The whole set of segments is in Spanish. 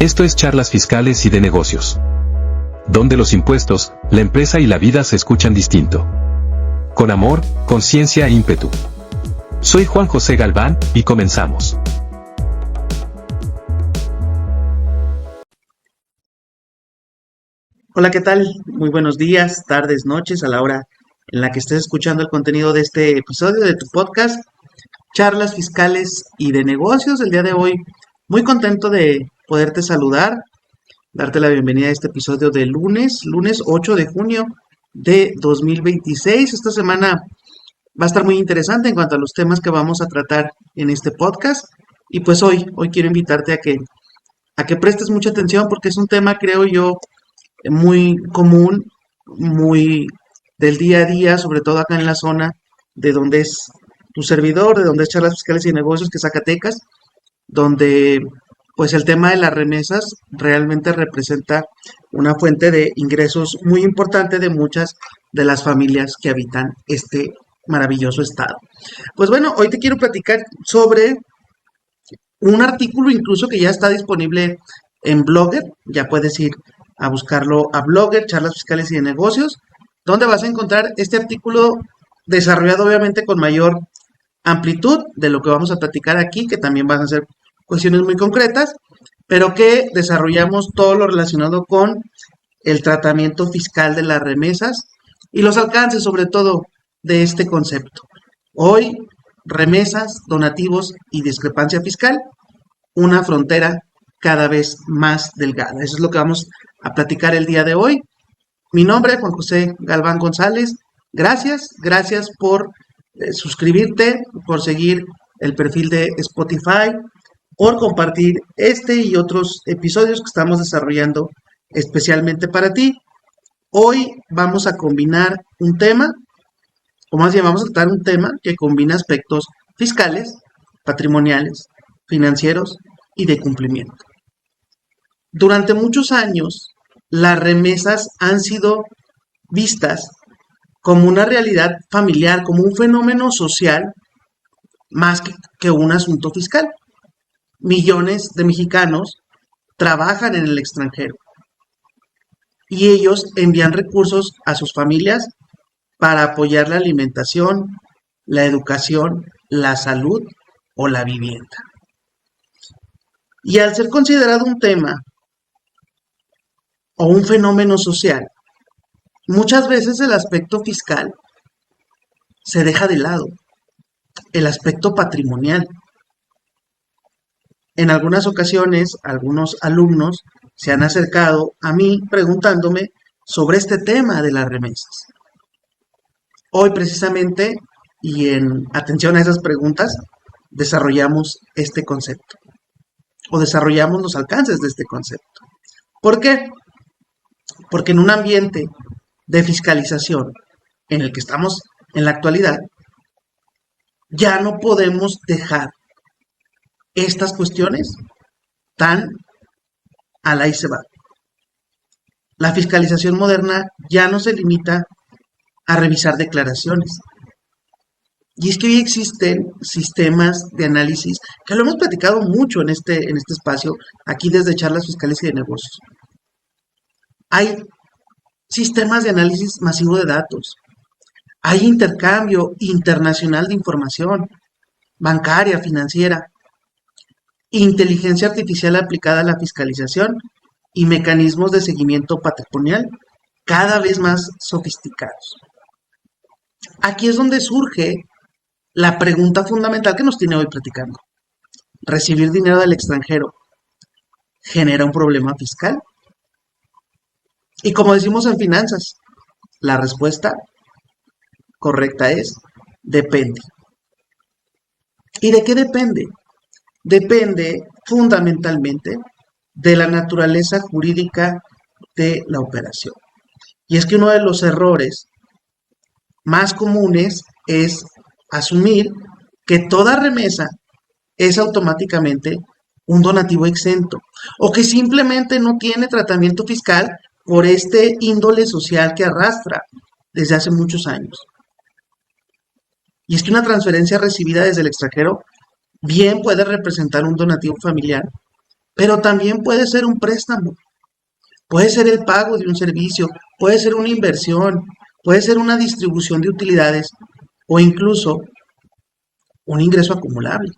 Esto es Charlas Fiscales y de Negocios, donde los impuestos, la empresa y la vida se escuchan distinto. Con amor, conciencia e ímpetu. Soy Juan José Galván, y comenzamos. Hola, ¿qué tal? Muy buenos días, tardes, noches, a la hora en la que estés escuchando el contenido de este episodio de tu podcast, Charlas Fiscales y de Negocios. El día de hoy, muy contento de poderte saludar, darte la bienvenida a este episodio de lunes 8 de junio de 2026. Esta semana va a estar muy interesante en cuanto a los temas que vamos a tratar en este podcast. Y pues hoy quiero invitarte a que prestes mucha atención porque es un tema, creo yo, muy común, muy del día a día, sobre todo acá en la zona de donde es tu servidor, de donde es Charlas Fiscales y Negocios, que es Zacatecas, donde pues el tema de las remesas realmente representa una fuente de ingresos muy importante de muchas de las familias que habitan este maravilloso estado. Pues bueno, hoy te quiero platicar sobre un artículo incluso que ya está disponible en Blogger. Ya puedes ir a buscarlo a Blogger, Charlas Fiscales y de Negocios, donde vas a encontrar este artículo desarrollado obviamente con mayor amplitud de lo que vamos a platicar aquí, que también van a ser cuestiones muy concretas, pero que desarrollamos todo lo relacionado con el tratamiento fiscal de las remesas y los alcances sobre todo de este concepto. Hoy, remesas, donativos y discrepancia fiscal, una frontera cada vez más delgada. Eso es lo que vamos a platicar el día de hoy. Mi nombre es Juan José Galván González. Gracias por suscribirte, por seguir el perfil de Spotify, por compartir este y otros episodios que estamos desarrollando especialmente para ti. Hoy vamos a combinar un tema, o más bien vamos a tratar un tema que combina aspectos fiscales, patrimoniales, financieros y de cumplimiento. Durante muchos años, las remesas han sido vistas como una realidad familiar, como un fenómeno social, más que un asunto fiscal. Millones de mexicanos trabajan en el extranjero y ellos envían recursos a sus familias para apoyar la alimentación, la educación, la salud o la vivienda. Y al ser considerado un tema o un fenómeno social, muchas veces el aspecto fiscal se deja de lado, el aspecto patrimonial. En algunas ocasiones, algunos alumnos se han acercado a mí preguntándome sobre este tema de las remesas. Hoy precisamente, y en atención a esas preguntas, desarrollamos este concepto, o desarrollamos los alcances de este concepto. ¿Por qué? Porque en un ambiente de fiscalización en el que estamos en la actualidad, ya no podemos dejar estas cuestiones tan al ahí se va. La fiscalización moderna ya no se limita a revisar declaraciones. Y es que hoy existen sistemas de análisis, que lo hemos platicado mucho en este espacio, aquí desde Charlas Fiscales y de Negocios. Hay sistemas de análisis masivo de datos. Hay intercambio internacional de información, bancaria, financiera, inteligencia artificial aplicada a la fiscalización y mecanismos de seguimiento patrimonial cada vez más sofisticados. Aquí es donde surge la pregunta fundamental que nos tiene hoy platicando. ¿Recibir dinero del extranjero genera un problema fiscal? Y como decimos en finanzas, la respuesta correcta es depende. ¿Y de qué depende? Depende fundamentalmente de la naturaleza jurídica de la operación. Y es que uno de los errores más comunes es asumir que toda remesa es automáticamente un donativo exento o que simplemente no tiene tratamiento fiscal por este índole social que arrastra desde hace muchos años. Y es que una transferencia recibida desde el extranjero bien puede representar un donativo familiar pero también puede ser un préstamo, puede ser el pago de un servicio, puede ser una inversión, puede ser una distribución de utilidades o incluso un ingreso acumulable.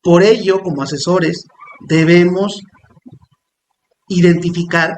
Por ello, como asesores, debemos identificar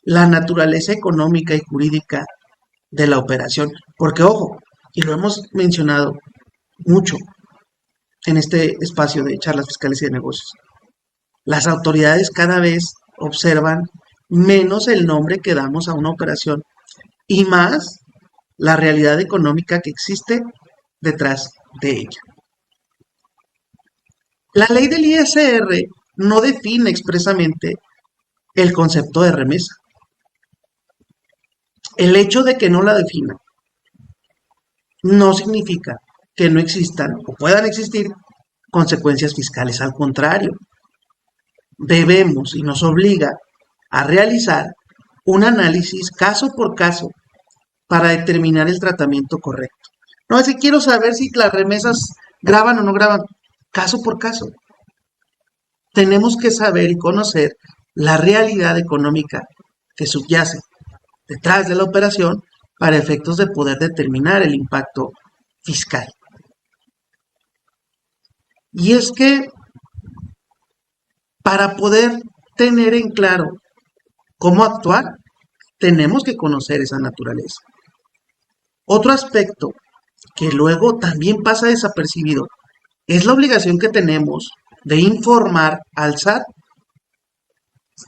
la naturaleza económica y jurídica de la operación. Porque, ojo, y lo hemos mencionado mucho en este espacio de charlas fiscales y de negocios, las autoridades cada vez observan menos el nombre que damos a una operación y más la realidad económica que existe detrás de ella. La ley del ISR no define expresamente el concepto de remesa. El hecho de que no la defina no significa que no existan o puedan existir consecuencias fiscales. Al contrario, debemos y nos obliga a realizar un análisis caso por caso para determinar el tratamiento correcto. No es que quiero saber si las remesas graban o no graban, caso por caso. Tenemos que saber y conocer la realidad económica que subyace detrás de la operación para efectos de poder determinar el impacto fiscal. Y es que para poder tener en claro cómo actuar, tenemos que conocer esa naturaleza. Otro aspecto que luego también pasa desapercibido es la obligación que tenemos de informar al SAT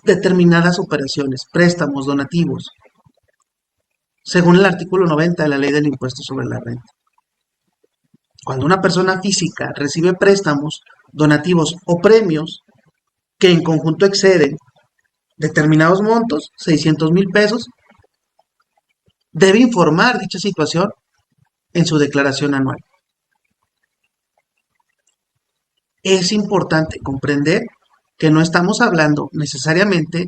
determinadas operaciones, préstamos, donativos, según el artículo 90 de la Ley del Impuesto sobre la Renta. Cuando una persona física recibe préstamos, donativos o premios que en conjunto exceden determinados montos, 600,000 pesos, debe informar dicha situación en su declaración anual. Es importante comprender que no estamos hablando necesariamente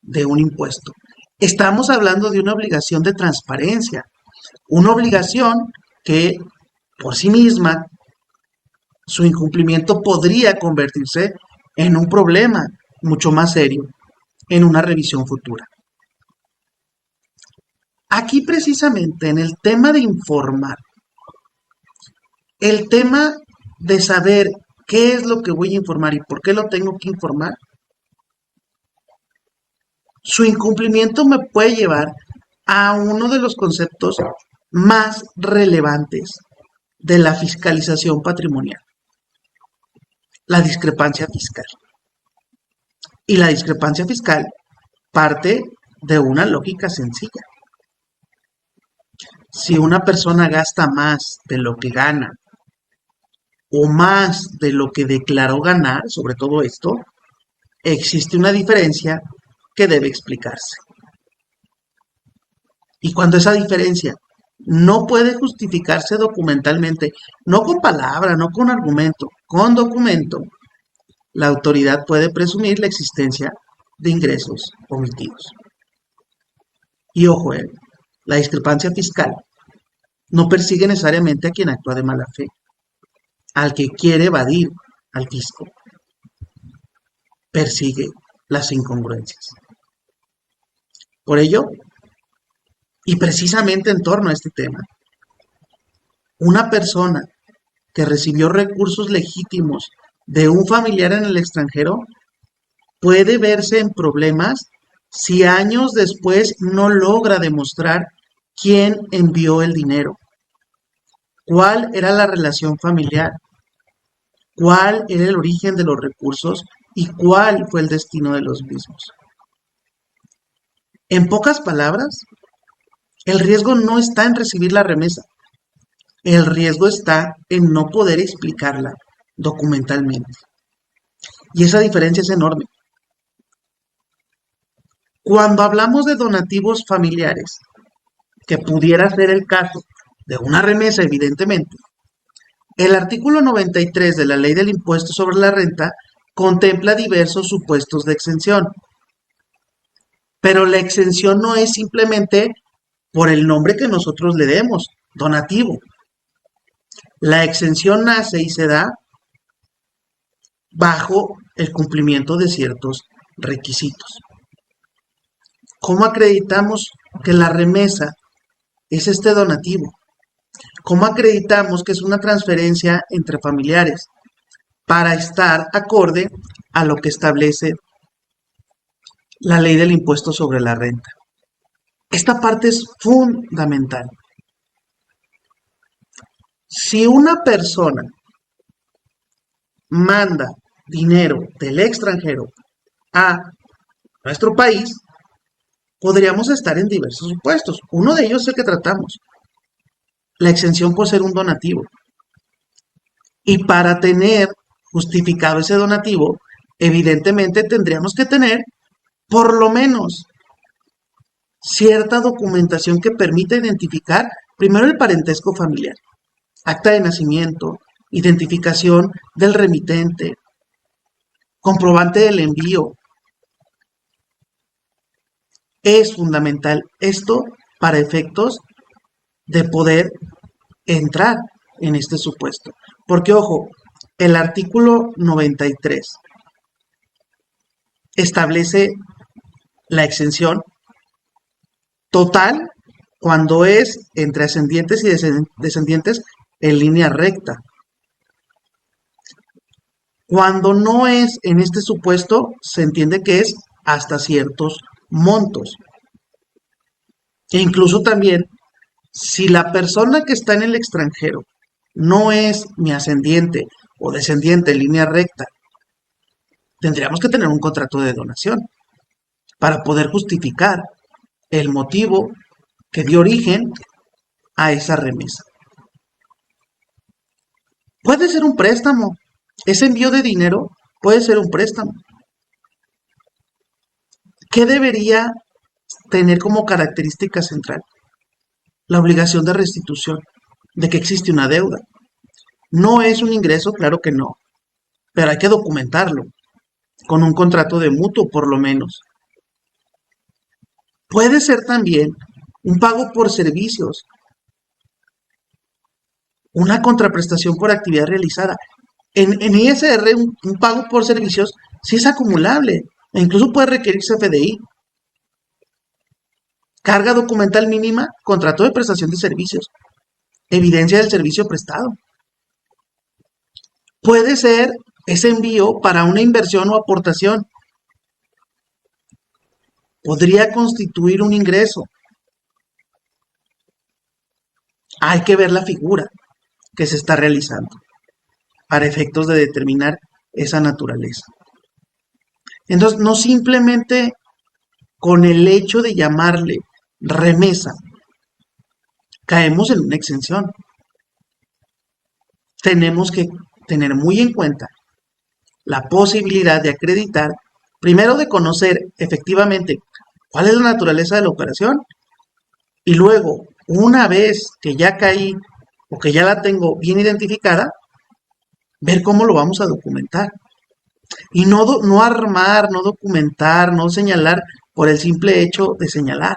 de un impuesto. Estamos hablando de una obligación de transparencia, una obligación que por sí misma su incumplimiento podría convertirse en un problema mucho más serio en una revisión futura. Aquí precisamente en el tema de informar, el tema de saber qué es lo que voy a informar y por qué lo tengo que informar, su incumplimiento me puede llevar a uno de los conceptos más relevantes de la fiscalización patrimonial, la discrepancia fiscal. Y la discrepancia fiscal parte de una lógica sencilla. Si una persona gasta más de lo que gana o más de lo que declaró ganar, sobre todo esto, existe una diferencia que debe explicarse. Y cuando esa diferencia no puede justificarse documentalmente, no con palabra, no con argumento, con documento, la autoridad puede presumir la existencia de ingresos omitidos. Y ojo, la discrepancia fiscal no persigue necesariamente a quien actúa de mala fe, al que quiere evadir al fisco. Persigue las incongruencias. Por ello, y precisamente en torno a este tema, una persona que recibió recursos legítimos de un familiar en el extranjero puede verse en problemas si años después no logra demostrar quién envió el dinero, cuál era la relación familiar, cuál era el origen de los recursos y cuál fue el destino de los mismos. En pocas palabras, el riesgo no está en recibir la remesa, el riesgo está en no poder explicarla documentalmente. Y esa diferencia es enorme. Cuando hablamos de donativos familiares, que pudiera ser el caso de una remesa, evidentemente, el artículo 93 de la Ley del Impuesto sobre la Renta contempla diversos supuestos de exención. Pero la exención no es simplemente por el nombre que nosotros le demos, donativo. La exención nace y se da bajo el cumplimiento de ciertos requisitos. ¿Cómo acreditamos que la remesa es este donativo? ¿Cómo acreditamos que es una transferencia entre familiares para estar acorde a lo que establece la ley del impuesto sobre la renta? Esta parte es fundamental. Si una persona manda dinero del extranjero a nuestro país, podríamos estar en diversos supuestos. Uno de ellos es el que tratamos, la exención por ser un donativo. Y para tener justificado ese donativo, evidentemente tendríamos que tener por lo menos cierta documentación que permita identificar primero el parentesco familiar, acta de nacimiento, identificación del remitente, comprobante del envío. Es fundamental esto para efectos de poder entrar en este supuesto. Porque, ojo, el artículo 93 establece la exención total cuando es entre ascendientes y descendientes en línea recta. Cuando no es en este supuesto, se entiende que es hasta ciertos montos. E incluso también, si la persona que está en el extranjero no es mi ascendiente o descendiente en línea recta, tendríamos que tener un contrato de donación para poder justificar el motivo que dio origen a esa remesa. Puede ser un préstamo. Ese envío de dinero puede ser un préstamo. ¿Qué debería tener como característica central? La obligación de restitución, de que existe una deuda. ¿No es un ingreso? Claro que no, pero hay que documentarlo, con un contrato de mutuo por lo menos. Puede ser también un pago por servicios, una contraprestación por actividad realizada. En ISR, un pago por servicios sí es acumulable e incluso puede requerir CFDI. Carga documental mínima, contrato de prestación de servicios, evidencia del servicio prestado. Puede ser ese envío para una inversión o aportación. Podría constituir un ingreso. Hay que ver la figura que se está realizando para efectos de determinar esa naturaleza. Entonces, no simplemente con el hecho de llamarle remesa, caemos en una exención. Tenemos que tener muy en cuenta la posibilidad de acreditar, primero de conocer efectivamente cuál es la naturaleza de la operación y luego, una vez que ya caí o que ya la tengo bien identificada, ver cómo lo vamos a documentar. Y no armar, no documentar, no señalar por el simple hecho de señalar,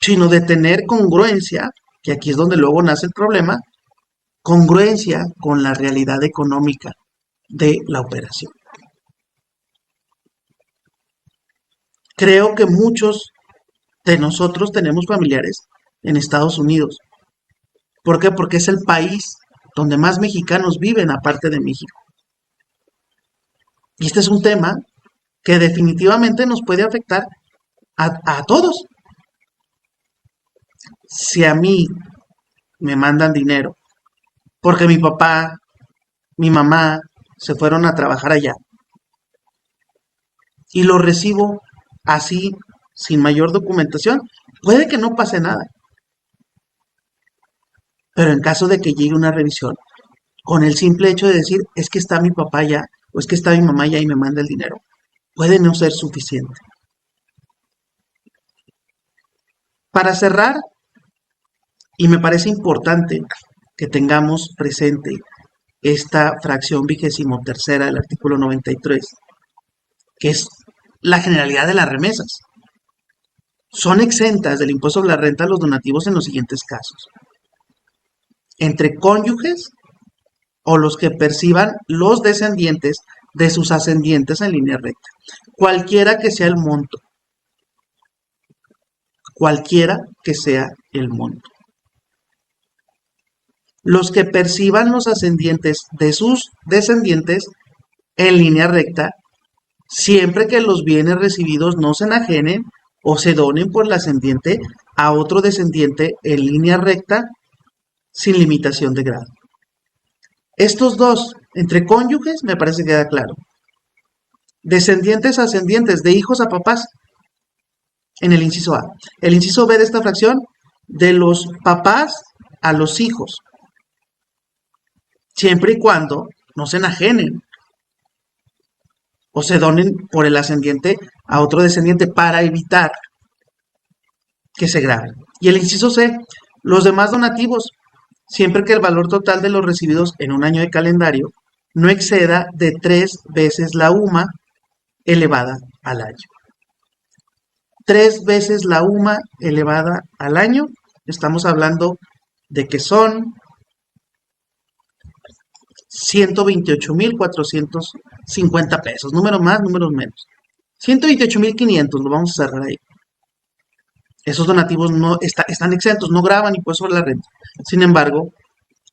sino de tener congruencia, que aquí es donde luego nace el problema, congruencia con la realidad económica de la operación. Creo que muchos de nosotros tenemos familiares en Estados Unidos. ¿Por qué? Porque es el país donde más mexicanos viven aparte de México. Y este es un tema que definitivamente nos puede afectar a todos. Si a mí me mandan dinero porque mi papá, mi mamá se fueron a trabajar allá y lo recibo así, sin mayor documentación, puede que no pase nada. Pero en caso de que llegue una revisión, con el simple hecho de decir, es que está mi papá allá, o es que está mi mamá allá y me manda el dinero, puede no ser suficiente. Para cerrar, y me parece importante que tengamos presente esta fracción 23ª del artículo 93, que es la generalidad de las remesas. Son exentas del impuesto sobre la renta los donativos en los siguientes casos: entre cónyuges o los que perciban los descendientes de sus ascendientes en línea recta, cualquiera que sea el monto. Cualquiera que sea el monto. Los que perciban los ascendientes de sus descendientes en línea recta, siempre que los bienes recibidos no se enajenen o se donen por el ascendiente a otro descendiente en línea recta, sin limitación de grado. Estos dos, entre cónyuges, me parece que queda claro. Descendientes a ascendientes, de hijos a papás, en el inciso A. El inciso B de esta fracción, de los papás a los hijos, siempre y cuando no se enajenen o se donen por el ascendiente a otro descendiente para evitar que se graben. Y el inciso C, los demás donativos, siempre que el valor total de los recibidos en un año de calendario no exceda de 3 veces la UMA elevada al año. 3 veces la UMA elevada al año, estamos hablando de que son 128,450 pesos, números más, números menos. 128,500, lo vamos a cerrar ahí. Esos donativos no están exentos, no graban impuesto sobre la renta. Sin embargo,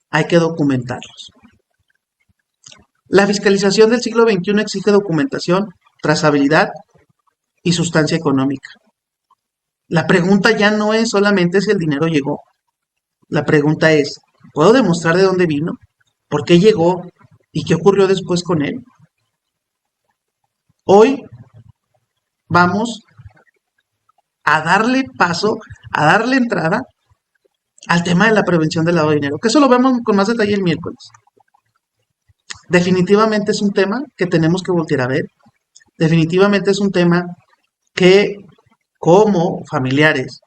hay que documentarlos. La fiscalización del siglo XXI exige documentación, trazabilidad y sustancia económica. La pregunta ya no es solamente si el dinero llegó. La pregunta es, ¿puedo demostrar de dónde vino? ¿Por qué llegó? ¿Y qué ocurrió después con él? Hoy vamos a darle paso, a darle entrada al tema de la prevención del lavado de dinero, que eso lo vemos con más detalle el miércoles. Definitivamente es un tema que tenemos que voltear a ver. Definitivamente es un tema que, como familiares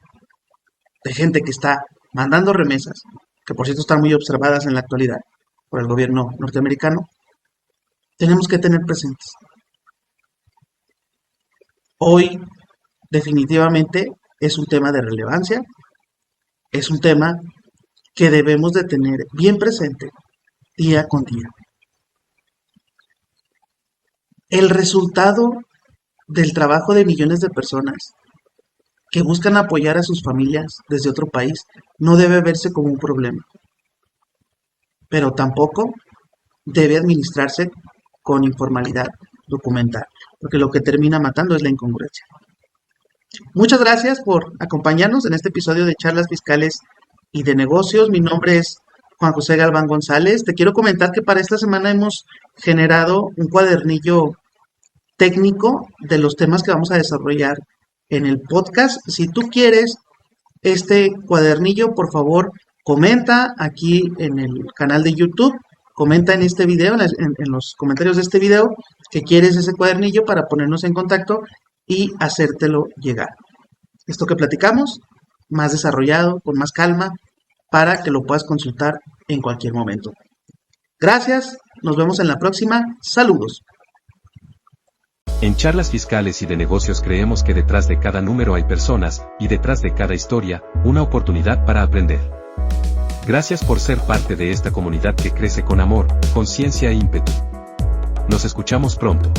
de gente que está mandando remesas, que por cierto están muy observadas en la actualidad por el gobierno norteamericano, tenemos que tener presentes. Hoy definitivamente es un tema de relevancia, es un tema que debemos de tener bien presente día con día. El resultado del trabajo de millones de personas que buscan apoyar a sus familias desde otro país no debe verse como un problema, pero tampoco debe administrarse con informalidad documental, porque lo que termina matando es la incongruencia. Muchas gracias por acompañarnos en este episodio de Charlas Fiscales y de Negocios. Mi nombre es Juan José Galván González. Te quiero comentar que para esta semana hemos generado un cuadernillo técnico de los temas que vamos a desarrollar en el podcast. Si tú quieres este cuadernillo, por favor, comenta aquí en el canal de YouTube, comenta en este video, en los comentarios de este video, que quieres ese cuadernillo para ponernos en contacto y hacértelo llegar. Esto que platicamos, más desarrollado, con más calma, para que lo puedas consultar en cualquier momento. Gracias, nos vemos en la próxima. Saludos. En Charlas Fiscales y de Negocios creemos que detrás de cada número hay personas, y detrás de cada historia, una oportunidad para aprender. Gracias por ser parte de esta comunidad que crece con amor, conciencia e ímpetu. Nos escuchamos pronto.